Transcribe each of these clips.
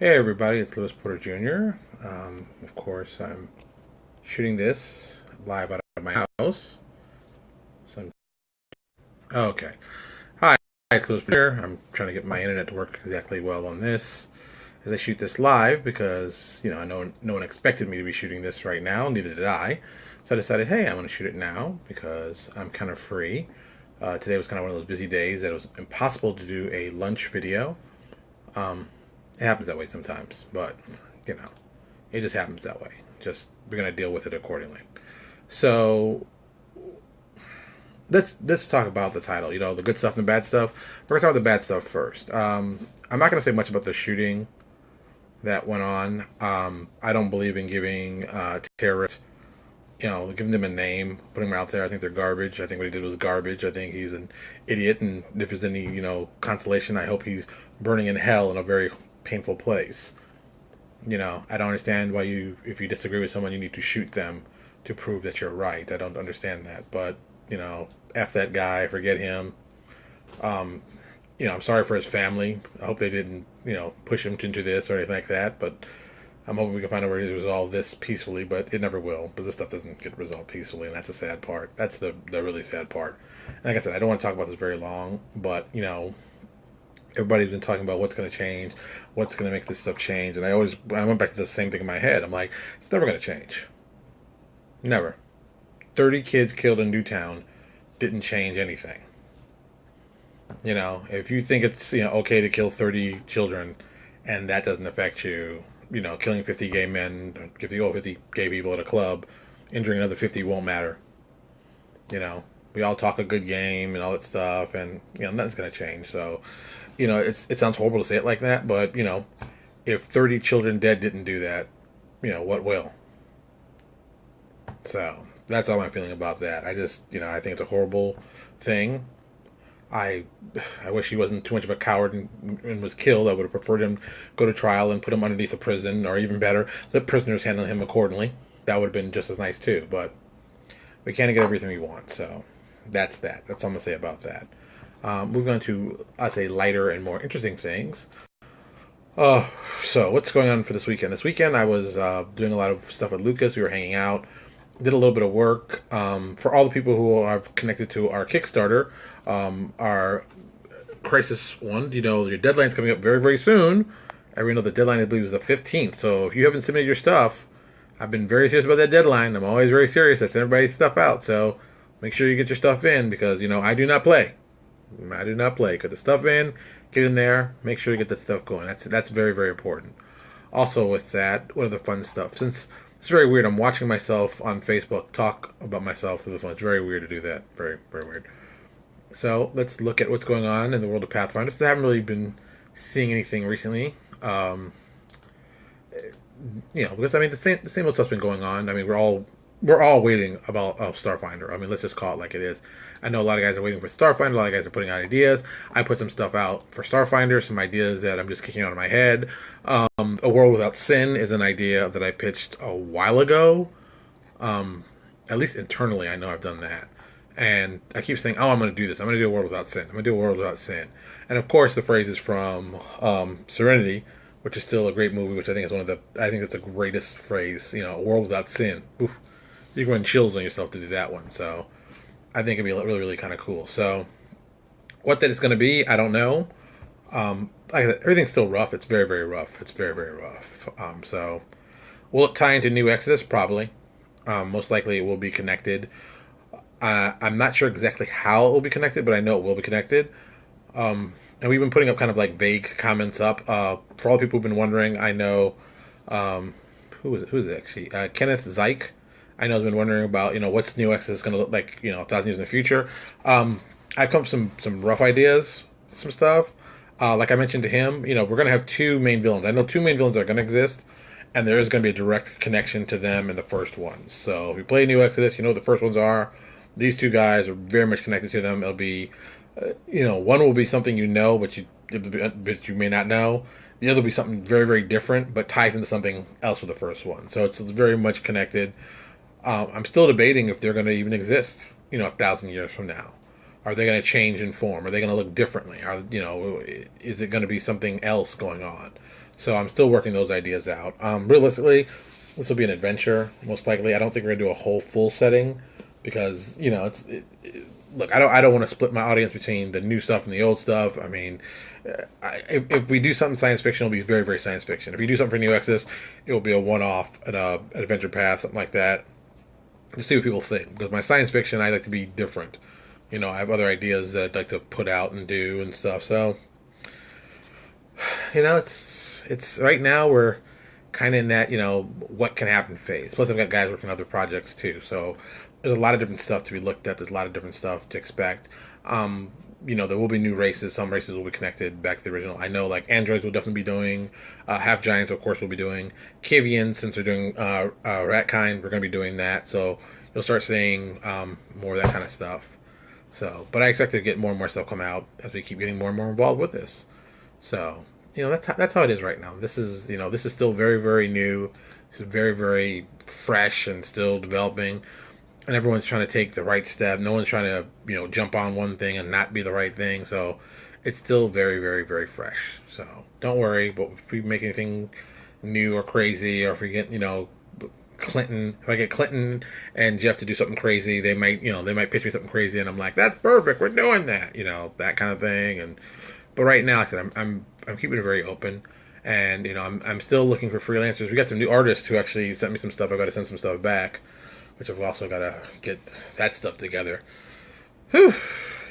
Hey everybody, it's Lewis Porter Jr. Of course, I'm shooting this live out of my house. So okay. Hi, it's Lewis Porter. I'm trying to get my internet to work exactly well on this as I shoot this live because, no one expected me to be shooting this right now, neither did I. So I decided, hey, I'm going to shoot it now because I'm kind of free. Today was kind of one of those busy days that it was impossible to do a lunch video. Um, it happens that way sometimes, but, you know, it just happens that way. Just we're gonna deal with it accordingly. So let's talk about the title. The good stuff and the bad stuff. We're gonna talk about the bad stuff first. I'm not gonna say much about the shooting that went on. I don't believe in giving terrorists, giving them a name, putting them out there. I think they're garbage. I think what he did was garbage. I think he's an idiot, and if there's any consolation, I hope he's burning in hell in a very painful place. I don't understand why if you disagree with someone, you need to shoot them to prove that you're right. I don't understand that. But, F that guy, forget him. Um, I'm sorry for his family. I hope they didn't, push him into this or anything like that. But I'm hoping we can find a way to resolve this peacefully, but it never will. Because this stuff doesn't get resolved peacefully, and that's the sad part. That's the really sad part. And like I said, I don't want to talk about this very long, but, everybody's been talking about what's going to change, what's going to make this stuff change, and I went back to the same thing in my head. I'm like, it's never going to change, never. 30 kids killed in Newtown didn't change anything. If you think it's okay to kill 30 children, and that doesn't affect you, killing 50 gay men, 50 gay people at a club, injuring another 50 won't matter. We all talk a good game and all that stuff, and nothing's going to change. So it sounds horrible to say it like that, but if 30 children dead didn't do that, what will? So that's all I'm feeling about that. I just, I think it's a horrible thing. I I wish he wasn't too much of a coward and was killed. I would have preferred him go to trial and put him underneath a prison, or even better, let prisoners handle him accordingly. That would have been just as nice too. But we can't get everything we want, so that's that. That's all I'm gonna say about that. Moving on to, I'd say, lighter and more interesting things. Uh, so what's going on for this weekend? This weekend I was doing a lot of stuff with Lucas. We were hanging out, did a little bit of work. For all the people who are connected to our Kickstarter, our Crisis one, your deadline's coming up very, very soon. Everyone know the deadline, I believe, is the 15th. So if you haven't submitted your stuff, I've been very serious about that deadline. I'm always very serious. I send everybody's stuff out. So make sure you get your stuff in because, I do not play. I do not play. Get the stuff in, get in there, make sure you get that stuff going. That's very, very important. Also, with that, what are the fun stuff? Since it's very weird, I'm watching myself on Facebook talk about myself through the phone. It's very weird to do that. Very, very weird. So let's look at what's going on in the world of Pathfinder. I haven't really been seeing anything recently. Because the same old stuff's been going on. I mean, we're all waiting about Starfinder. I mean, let's just call it like it is. I know a lot of guys are waiting for Starfinder. A lot of guys are putting out ideas. I put some stuff out for Starfinder, some ideas that I'm just kicking out of my head. A World Without Sin is an idea that I pitched a while ago. At least internally, I know I've done that. And I keep saying, "Oh, I'm going to do this. I'm going to do a World Without Sin. I'm going to do a World Without Sin." And of course, the phrase is from Serenity, which is still a great movie. Which I think is I think it's the greatest phrase. A World Without Sin. Oof, you can run chills on yourself to do that one. So I think it'd be really, really kind of cool. So what that is going to be, I don't know. Like I said, everything's still rough. It's very, very rough. It's very, very rough. So will it tie into New Exodus? Probably. Most likely, it will be connected. I'm not sure exactly how it will be connected, but I know it will be connected. And we've been putting up kind of like vague comments up. For all the people who've been wondering, I know who is it actually? Kenneth Zyke. I know has been wondering about what's New Exodus going to look like 1,000 years in the future. I've come up with some rough ideas, some stuff. Like I mentioned to him, we're going to have two main villains. I know two main villains are going to exist, and there is going to be a direct connection to them in the first ones. So if you play New Exodus, you know what the first ones are. These two guys are very much connected to them. It'll be, one will be something but you may not know. The other will be something very, very different, but ties into something else with the first one. So it's very much connected. I'm still debating if they're going to even exist, 1,000 years from now. Are they going to change in form? Are they going to look differently? Is it going to be something else going on? So I'm still working those ideas out. Realistically, this will be an adventure, most likely. I don't think we're gonna do a whole full setting because look, I don't want to split my audience between the new stuff and the old stuff. I mean, if we do something science fiction, it'll be very very science fiction. If we do something for New Exodus, it will be a one off at a adventure path, something like that, to see what people think. Because my science fiction, I like to be different. I have other ideas that I'd like to put out and do and stuff. So, it's right now we're kind of in that what can happen phase. Plus, I've got guys working on other projects too, so there's a lot of different stuff to be looked at. There's a lot of different stuff to expect. There will be new races. Some races will be connected back to the original. I know, like androids will definitely be doing. Half giants, of course, will be doing. Cavians, since they're doing rat kind, we're going to be doing that. So you'll start seeing more of that kind of stuff. So, but I expect to get more and more stuff come out as we keep getting more and more involved with this. So, that's how it is right now. This is still very very new. This is very very fresh and still developing, and everyone's trying to take the right step. No one's trying to jump on one thing and not be the right thing. So, it's still very very very fresh. So don't worry. But if we make anything new or crazy, or if we get Clinton, if I get Clinton and Jeff to do something crazy, they might pitch me something crazy, and I'm like, that's perfect. We're doing that. That kind of thing. And but right now, I said I'm keeping it very open, and I'm still looking for freelancers. We got some new artists who actually sent me some stuff. I got to send some stuff back, which I've also got to get that stuff together. Whew.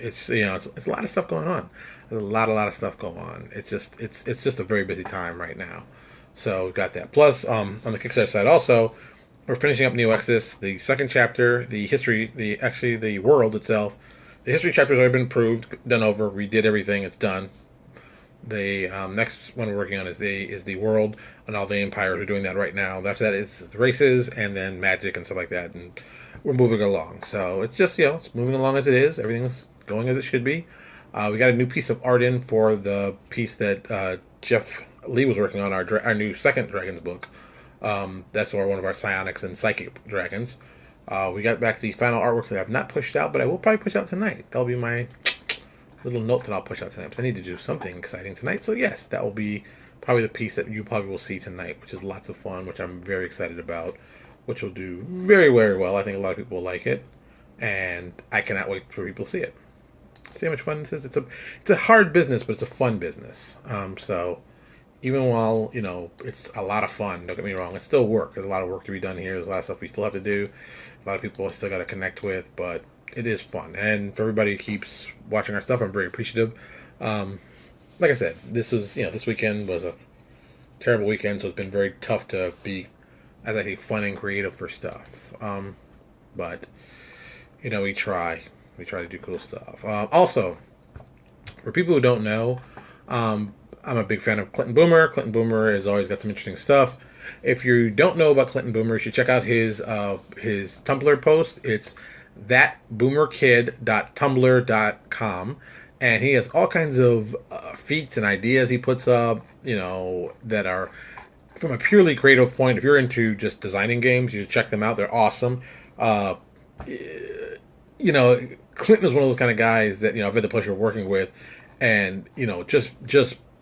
It's a lot of stuff going on. There's a lot of stuff going on. It's just a very busy time right now. So we've got that. Plus, on the Kickstarter side, also we're finishing up Neo Exodus, the second chapter, the history, the world itself. The history chapter's already been approved, done over. We did everything. It's done. The next one we're working on is the world and all the empires. We're doing that right now. After that is the races and then magic and stuff like that. And we're moving along. So it's just it's moving along as it is. Everything's going as it should be. We got a new piece of art in for the piece that Jeff Lee was working on, our new second Dragons book. That's one of our psionics and psychic dragons. We got back the final artwork that I've not pushed out, but I will probably push out tonight. That'll be my little note that I'll push out tonight, because I need to do something exciting tonight. So yes, that will be probably the piece that you probably will see tonight, which is lots of fun, which I'm very excited about, which will do very, very well. I think a lot of people will like it, and I cannot wait for people to see it. See how much fun this is? It's a hard business, but it's a fun business. So even while it's a lot of fun, don't get me wrong, it's still work. There's a lot of work to be done here. There's a lot of stuff we still have to do. A lot of people I still got to connect with, but it is fun. And for everybody who keeps watching our stuff, I'm very appreciative. Like I said, this weekend was a terrible weekend, so it's been very tough to be, as I say, fun and creative for stuff. But we try to do cool stuff. Also, for people who don't know, I'm a big fan of Clinton Boomer. Clinton Boomer has always got some interesting stuff. If you don't know about Clinton Boomer, you should check out his Tumblr post. It's thatboomerkid.tumblr.com, and he has all kinds of feats and ideas he puts up, that are from a purely creative point. If you're into just designing games, you should check them out. They're awesome. Clinton is one of those kind of guys that I've had the pleasure of working with, and just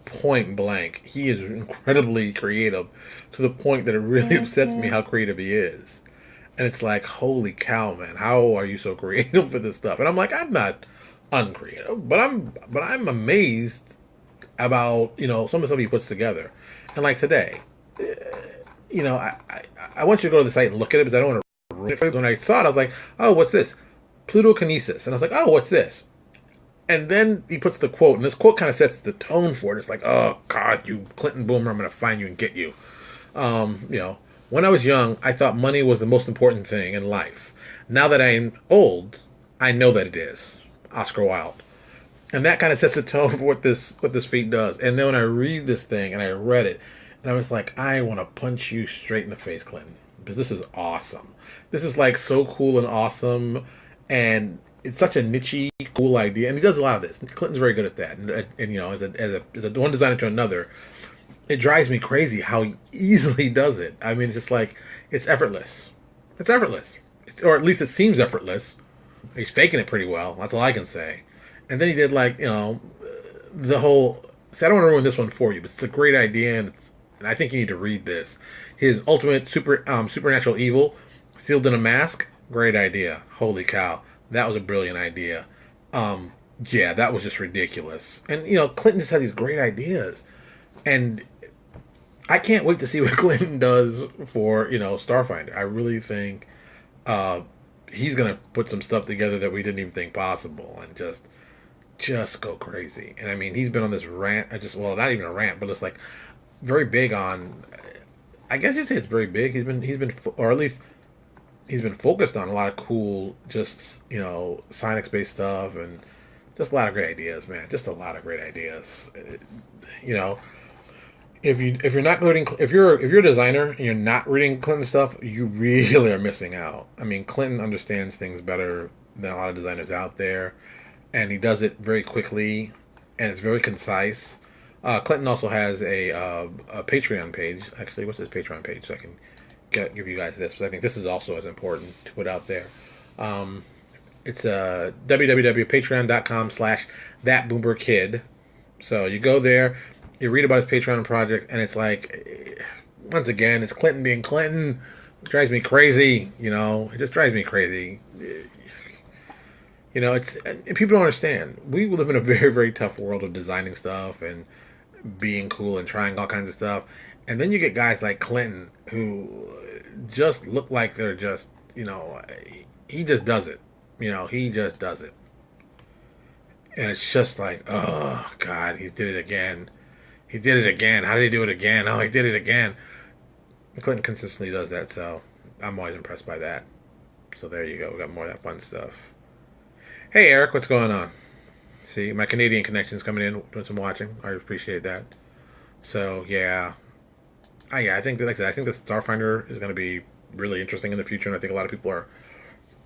point blank, he is incredibly creative to the point that it really upsets me how creative he is. And it's like, holy cow, man, how are you so creative for this stuff? And I'm like, I'm not uncreative, but I'm amazed about some of the stuff he puts together. And like today, I want you to go to the site and look at it, because I don't want to ruin it for you. When I saw it, I was like, oh, what's this? Plutokinesis. And I was like, oh, what's this? And then he puts the quote, and this quote kind of sets the tone for it. It's like, oh, God, you Clinton Boomer, I'm going to find you and get you. When I was young, I thought money was the most important thing in life. Now that I'm old, I know that it is. Oscar Wilde. And that kind of sets the tone for what this feat does. And then when I read this thing, and I read it, and I was like, I want to punch you straight in the face, Clinton. Because this is awesome. This is like so cool and awesome. And it's such a niche, cool idea. And he does a lot of this. Clinton's very good at that. And as a one designer to another, it drives me crazy how he easily does it. I mean, it's just like, it's effortless. It's effortless. Or at least it seems effortless. He's faking it pretty well. That's all I can say. And then he did the whole... See, I don't want to ruin this one for you, but it's a great idea, and and I think you need to read this. His ultimate supernatural evil, sealed in a mask. Great idea. Holy cow, that was a brilliant idea. Um, yeah, that was just ridiculous. And Clinton just has these great ideas, and I can't wait to see what Clinton does for Starfinder. I really think uh, he's gonna put some stuff together that we didn't even think possible, and just go crazy. And I mean, he's been on this rant. Not even a rant, but it's like very big on. I guess you'd say it's very big. Or at least he's been focused on a lot of cool, just Sonics based stuff, and just a lot of great ideas, man. Just a lot of great ideas. You know, if you're not reading, if you're a designer and you're not reading Clinton stuff, you really are missing out. I mean, Clinton understands things better than a lot of designers out there, and he does it very quickly, and it's very concise. Clinton also has a Patreon page. Actually, what's his Patreon page? So I can give you guys this, because I think this is also as important to put out there. Um, it's www.patreon.com/thatboomerkid. So you go there, you read about his Patreon project, and it's like, once again, it's Clinton being Clinton. It drives me crazy. It just drives me crazy. It's and people don't understand. We live in a very, very tough world of designing stuff and being cool and trying all kinds of stuff. And then you get guys like Clinton who just look like they're just, he just does it. He just does it. And it's just like, oh, God, he did it again. He did it again. How did he do it again? Oh, he did it again. And Clinton consistently does that, so I'm always impressed by that. So there you go. We got more of that fun stuff. Hey, Eric, what's going on? See, my Canadian connection's coming in, doing some watching. I appreciate that. So, yeah. Yeah, I think, like I said, I think the Starfinder is going to be really interesting in the future, and I think a lot of people are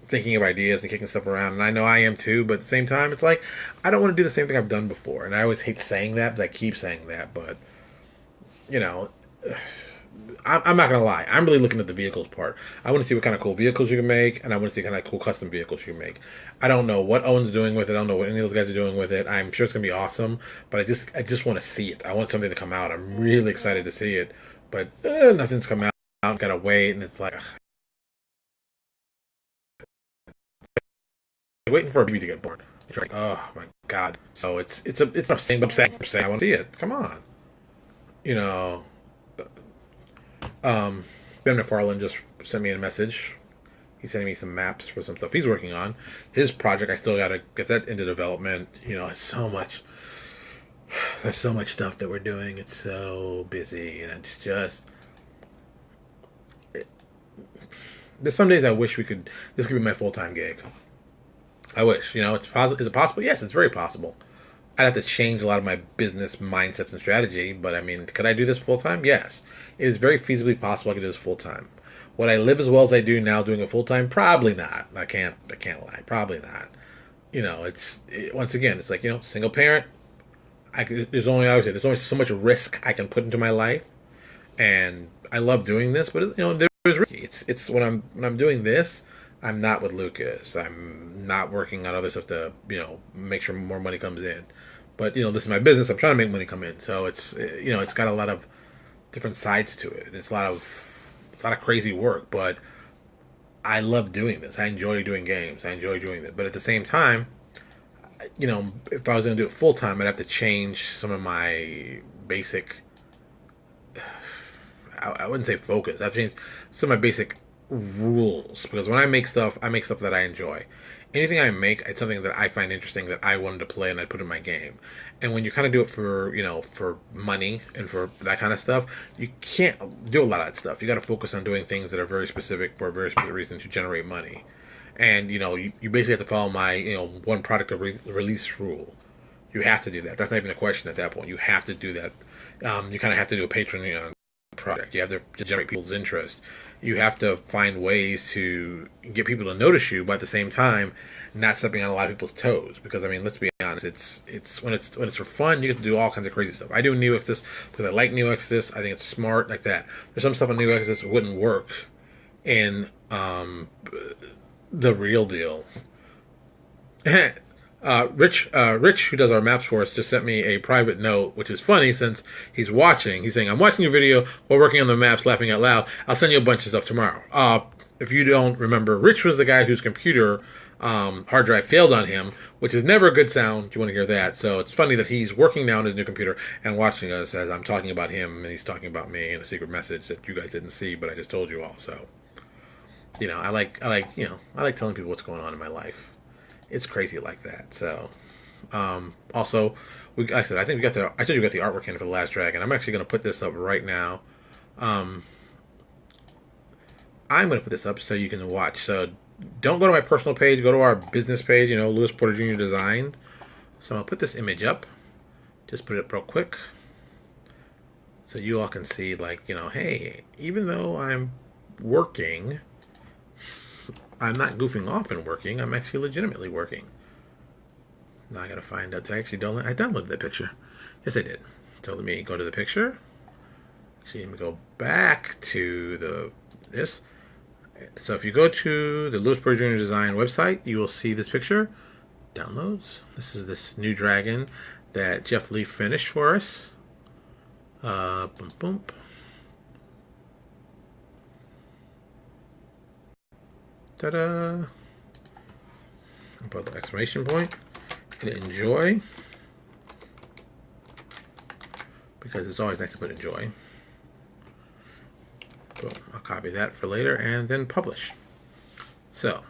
thinking of ideas and kicking stuff around, and I know I am too, but at the same time, it's like, I don't want to do the same thing I've done before, and I always hate saying that, but I keep saying that, but, you know, I'm not gonna lie. I'm really looking at the vehicles part. I want to see what kind of cool vehicles you can make, and I want to see what kind of cool custom vehicles you can make. I don't know what Owen's doing with it. I don't know what any of those guys are doing with it. I'm sure it's gonna be awesome, but I just want to see it. I want something to come out. I'm really excited to see it, but nothing's come out. Gotta wait, and it's like waiting for a baby to get born. It's like, oh my god. So it's upsetting. I want to see it. Come on, you know. Um, Ben McFarland just sent me a message. He's sending me some maps for some stuff he's working on. His project, I still got to get that into development. It's so much. There's so much stuff that we're doing. It's so busy, and it's just. There's some days I wish we could. This could be my full time gig. I wish. It's possible. Is it possible? Yes, it's very possible. I'd have to change a lot of my business mindsets and strategy, but I mean, could I do this full time? Yes. It is very feasibly possible I could do this full time. Would I live as well as I do now doing it full time? Probably not. I can't lie. Probably not. Once again, it's like, single parent. There's only so much risk I can put into my life, and I love doing this, but there's risk. It's when I'm doing this, I'm not with Lucas. I'm not working on other stuff to make sure more money comes in. But this is my business. I'm trying to make money come in. So it's got a lot of different sides to it. It's a lot of crazy work, but I love doing this. I enjoy doing games. I enjoy doing it. But at the same time, if I was going to do it full time, I'd have to change some of my basic. I wouldn't say focus. I've changed some of my basic rules, because when I make stuff that I enjoy. Anything I make, it's something that I find interesting, that I wanted to play, and I put in my game. And when you kind of do it for money and for that kind of stuff, you can't do a lot of that stuff. You got to focus on doing things that are very specific for a very specific reason to generate money. And you basically have to follow my one product of release rule. You have to do that. That's not even a question at that point. You have to do that. You kind of have to do a Patreon project. You have to generate people's interest. You have to find ways to get people to notice you, but at the same time, not stepping on a lot of people's toes. Because I mean, let's be honest, it's when it's for fun, you get to do all kinds of crazy stuff. I do New Exodus because I like New Exodus. I think it's smart, like that. There's some stuff on New Exodus that wouldn't work in the real deal. Rich, who does our maps for us, just sent me a private note, which is funny since he's watching. He's saying, "I'm watching your video while working on the maps, laughing out loud. I'll send you a bunch of stuff tomorrow." If you don't remember, Rich was the guy whose computer hard drive failed on him, which is never a good sound. You want to hear that? So it's funny that he's working now on his new computer and watching us as I'm talking about him, and he's talking about me in a secret message that you guys didn't see, but I just told you all. So I like telling people what's going on in my life. It's crazy like that. So, also, like I said, I think we got the. I told you we got the artwork in for the Last Dragon. I'm actually going to put this up right now. Um, I'm going to put this up so you can watch. So, don't go to my personal page. Go to our business page. Lewis Porter Jr. Designed. So I'll put this image up. Just put it up real quick, so you all can see, like, hey, even though I'm working, I'm not goofing off and working. I'm actually legitimately working. Now I gotta find out. Did I actually download? I downloaded that picture. Yes, I did. So let me go to the picture. Actually, let me go back to this. So if you go to the Lewis Porter Jr. Design website, you will see this picture. Downloads. This is this new dragon that Jeff Lee finished for us. Boom, boom. Ta-da! Put the exclamation point. Hit enjoy, because it's always nice to put enjoy. Boom. I'll copy that for later and then publish. So,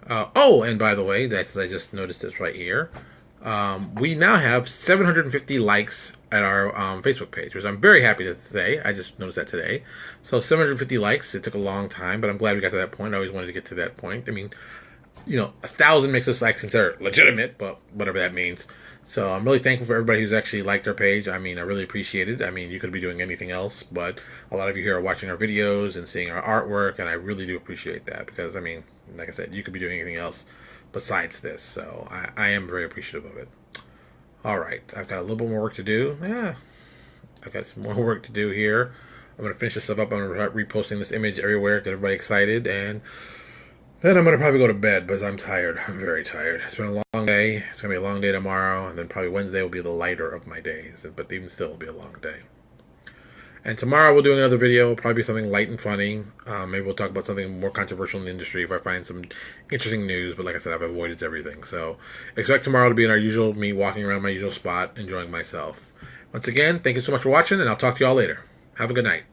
oh, and by the way, I just noticed this right here. We now have 750 likes at our Facebook page, which I'm very happy to say. I just noticed that today. So 750 likes. It took a long time, but I'm glad we got to that point. I always wanted to get to that point. I mean, 1,000 makes us like consider legitimate, but whatever that means. So I'm really thankful for everybody who's actually liked our page. I mean, I really appreciate it. I mean, you could be doing anything else, but a lot of you here are watching our videos and seeing our artwork, and I really do appreciate that because, I mean, like I said, you could be doing anything else besides this. So I am very appreciative of it. All right, I've got a little bit more work to do. Yeah, I've got some more work to do here. I'm going to finish this stuff up. I'm going to start reposting this image everywhere, get everybody excited, and then I'm going to probably go to bed because I'm tired. I'm very tired. It's been a long day. It's going to be a long day tomorrow, and then probably Wednesday will be the lighter of my days, but even still, it'll be a long day. And tomorrow we'll do another video. It'll probably be something light and funny. Maybe we'll talk about something more controversial in the industry if I find some interesting news. But like I said, I've avoided everything. So expect tomorrow to be in our usual, me walking around my usual spot, enjoying myself. Once again, thank you so much for watching, and I'll talk to you all later. Have a good night.